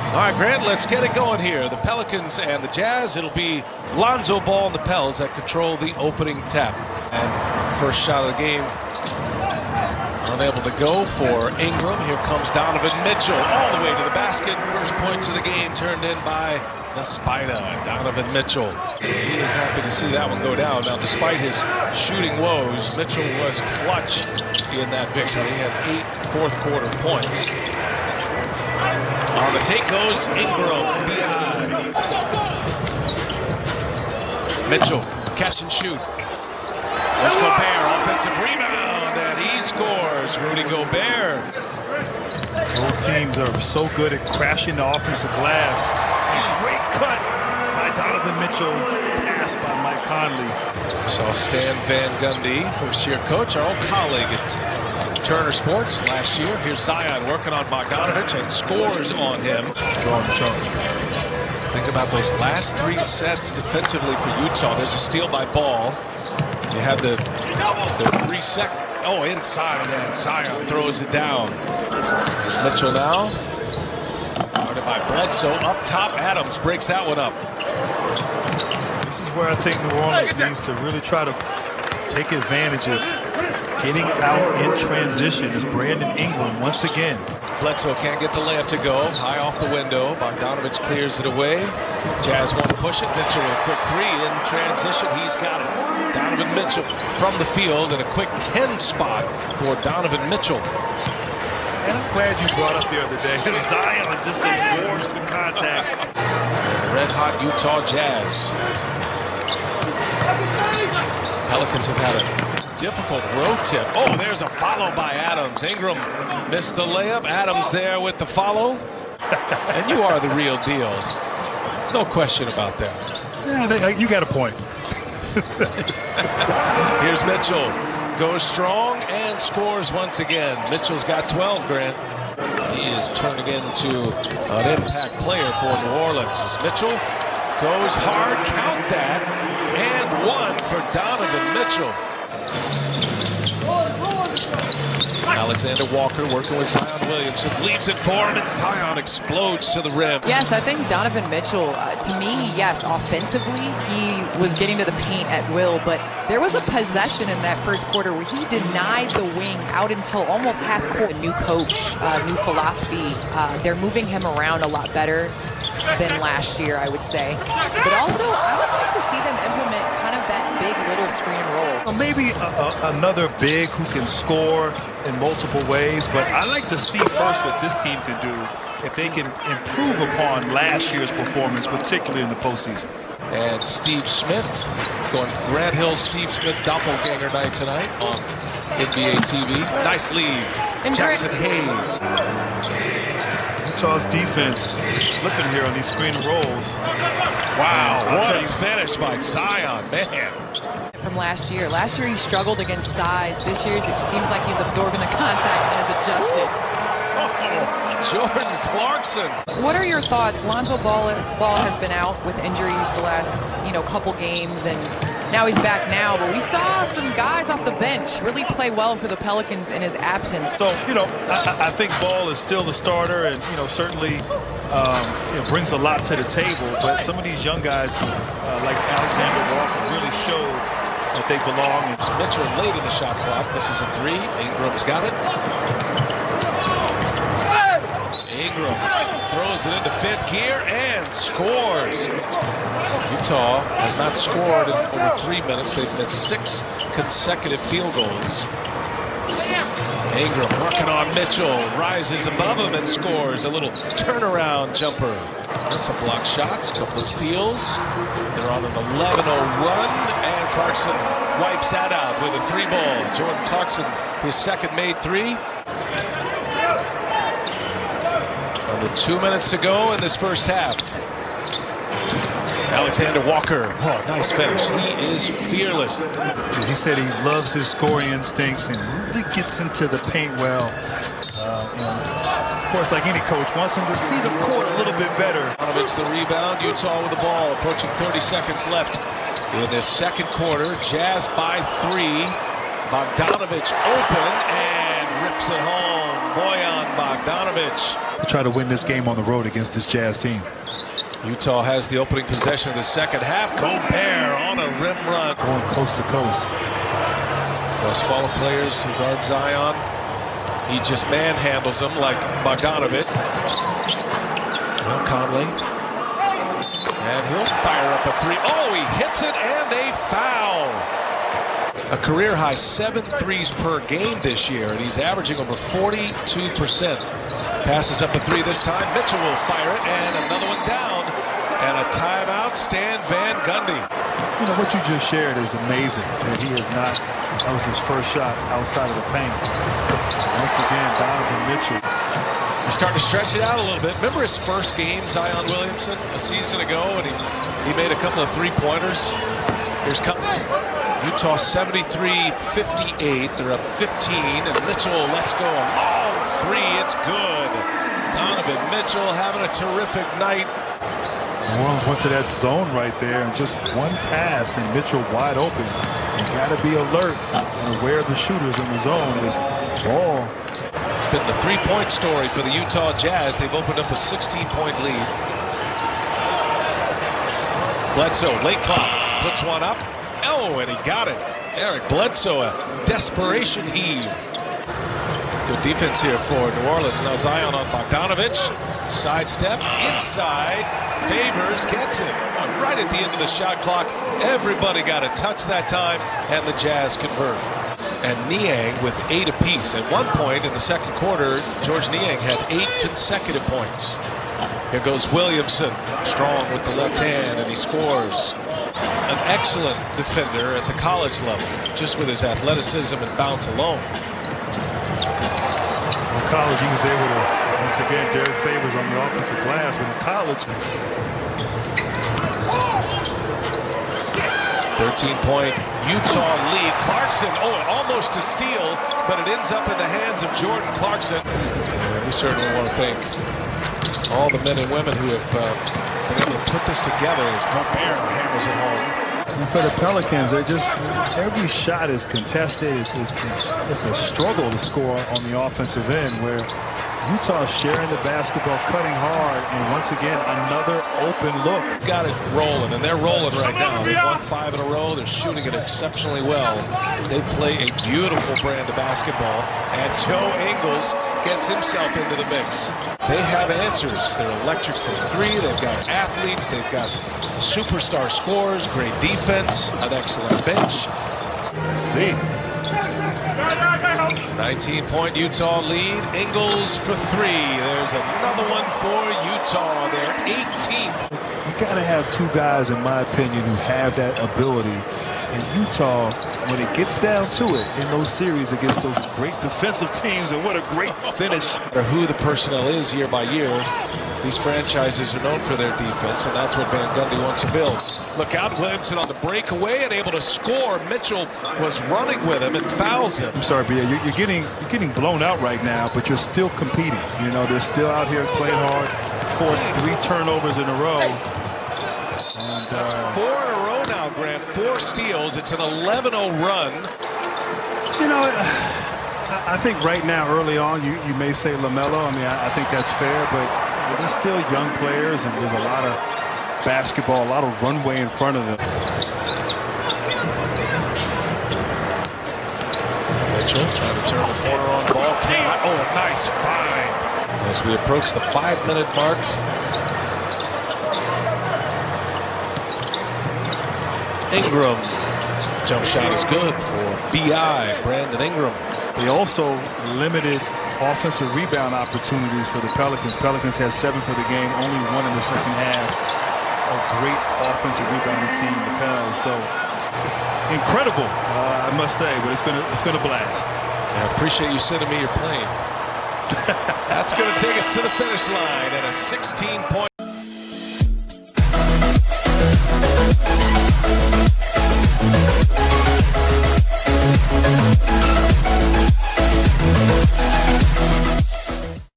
All right, Grant, let's get it going here. The Pelicans and the Jazz. It'll be Lonzo Ball and the Pels that control the opening tap. And first shot of the game, unable to go for Ingram. Here comes Donovan Mitchell all the way to the basket. First points of the game turned in by the Spider, Donovan Mitchell. He is happy to see that one go down. Now, despite his shooting woes, Mitchell was clutch in that victory. He had 8 fourth-quarter points. On the take goes Ingram. Mitchell, catch and shoot. There's Gobert, offensive rebound, and he scores. Rudy Gobert. Both teams are so good at crashing the offensive glass. Great cut by Donovan Mitchell. Pass by Mike Conley. Saw Stan Van Gundy, first-year coach, our old colleague at Turner Sports last year. Here's Zion working on Bogdanovich and scores on him. Drawing the charge. Think about those last 3 sets defensively for Utah. There's a steal by Ball. You have the 3-second. Oh, inside, and Zion throws it down. There's Mitchell now. Guarded by Bledsoe. Up top, Adams breaks that one up. This is where I think New Orleans needs to really try to take advantages. Getting out in transition is Brandon Ingram once again. Bledsoe can't get the layup to go. High off the window. Bogdanovich clears it away. Jazz want to push it. Mitchell a quick 3 in transition. He's got it. Donovan Mitchell from the field and a quick 10 spot for Donovan Mitchell. And I'm glad you brought up the other day. Zion just absorbs the contact. Red hot Utah Jazz. Pelicans have had a difficult road tip. Oh, there's a follow by Adams. Ingram missed the layup. Adams there with the follow. And you are the real deal. No question about that. Yeah, you got a point. Here's Mitchell. Goes strong and scores once again. Mitchell's got 12, Grant. He is turning into an impact player for New Orleans. As Mitchell goes hard, count that, and 1 for Donovan Mitchell. Alexander Walker working with Zion Williamson, leaves it for him, and Zion explodes to the rim. Yes, I think Donovan Mitchell, to me, yes, offensively, he was getting to the paint at will, but there was a possession in that first quarter where he denied the wing out until almost half court. A new coach, new philosophy, they're moving him around a lot better than last year, I would say. But also, I would like to see them implement kind of that big little screen and roll. Well, maybe another big who can score in multiple ways, but I like to see first what this team can do if they can improve upon last year's performance, particularly in the postseason. And Steve Smith going Grant Hill, Steve Smith doppelganger night tonight on NBA TV. Nice leave. And Jackson Hayes. Utah's defense slipping here on these screen and rolls. Wow, what a finish by Zion, man. From last year. Last year he struggled against size. This year it seems like he's absorbing the contact and has adjusted. Oh, Jordan Clarkson. What are your thoughts? Lonzo Ball has been out with injuries the last, couple games, and now he's back now. But we saw some guys off the bench really play well for the Pelicans in his absence. So, I think Ball is still the starter, and certainly brings a lot to the table. But some of these young guys, like Alexander Walker, really showed that they belong. It's Mitchell late in the shot clock. Misses a 3. Ingram's got it. Ingram throws it into 5th gear and scores. Utah has not scored in over 3 minutes. They've missed 6 consecutive field goals. Ingram working on Mitchell, rises above him and scores a little turnaround jumper. And some block shots, a couple of steals. They're on an 11-0 run, and Clarkson wipes that out with a 3-ball. Jordan Clarkson, his second made 3. Under 2 minutes to go in this first half. Alexander Walker, oh, nice finish. He is fearless. He said he loves his scoring instincts and really gets into the paint well. Of course, like any coach, wants him to see the court a little bit better. Bogdanovich the rebound. Utah with the ball, approaching 30 seconds left in this second quarter. Jazz by 3. Bogdanovich open and ripped Taps it home. Bojan Bogdanovic. Try to win this game on the road against this Jazz team. Utah has the opening possession of the second half. Gobert on a rim run. Going coast to coast. The smaller players who guard Zion, he just manhandles them like Bogdanovic. Well, Conley. And he'll fire up a three. Oh, he hits it and a foul. A career high 7 threes per game this year, and he's averaging over 42%. Passes up a three this time. Mitchell will fire it, and another one down. And a timeout, Stan Van Gundy. You know, what you just shared is amazing. That he has not, that was his first shot outside of the paint. Once again, Donovan Mitchell. He's starting to stretch it out a little bit. Remember his first game, Zion Williamson, a season ago, and he made a couple of three-pointers. Here's Utah 73-58. They're up 15, and Mitchell lets go a long three. It's good. Donovan Mitchell having a terrific night. New Orleans went to that zone right there, and just one pass, and Mitchell wide open. You got to be alert and aware of the shooters in the zone. This ball. It's been the three-point story for the Utah Jazz. They've opened up a 16-point lead. Bledsoe, late clock, puts one up. Oh, and he got it. Eric Bledsoe, a desperation heave. Good defense here for New Orleans. Now Zion on Bogdanovic. Sidestep, inside. Favors, gets it. Right at the end of the shot clock. Everybody got a touch that time, and the Jazz convert. And Niang with 8 apiece. At one point in the second quarter, George Niang had 8 consecutive points. Here goes Williamson, strong with the left hand, and he scores. An excellent defender at the college level, just with his athleticism and bounce alone. In college, he was able to, once again, Derek Favors on the offensive glass, but in college. 13-point Utah lead. Clarkson, almost a steal, but it ends up in the hands of Jordan Clarkson. And we certainly want to thank all the men and women who have been able to put this together as Gobert hammers it home. And for the Pelicans, they just, every shot is contested. It's a struggle to score on the offensive end, where Utah sharing the basketball, cutting hard, and once again, another open look. Got it rolling, and they're rolling right now. They've won 5 in a row. They're shooting it exceptionally well. They play a beautiful brand of basketball, and Joe Ingles gets himself into the mix. They have answers. They're electric from 3. They've got athletes. They've got superstar scorers, great defense, an excellent bench. Let's see. 19-point Utah lead. Ingles for 3. There's another one for Utah. They're 18th. You got to have 2 guys, in my opinion, who have that ability. And Utah, when it gets down to it in those series against those great defensive teams, and what a great finish. Who the personnel is year by year. These franchises are known for their defense, and that's what Van Gundy wants to build. Look out, Williamson on the breakaway and able to score. Mitchell was running with him and fouls him. I'm sorry, B.A. You're getting blown out right now, but you're still competing. You know, they're still out here playing hard. Forced 3 turnovers in a row. And that's 4 in a row now, Grant. 4 steals. It's an 11-0 run. You know, I think right now, early on, you may say LaMelo. I mean, I think that's fair, but they're still young players, and there's a lot of basketball, a lot of runway in front of them. Mitchell trying to turn the corner on the ball. Oh, a nice find. As we approach the 5-minute mark. Ingram. Jump shot is good for B.I. Brandon Ingram. They also limited offensive rebound opportunities for the Pelicans. Pelicans had 7 for the game, only 1 in the second half. A great offensive rebounding team, the Pels. So it's incredible, I must say, but it's been a blast. I appreciate you sending me your plane. That's going to take us to the finish line and a 16-point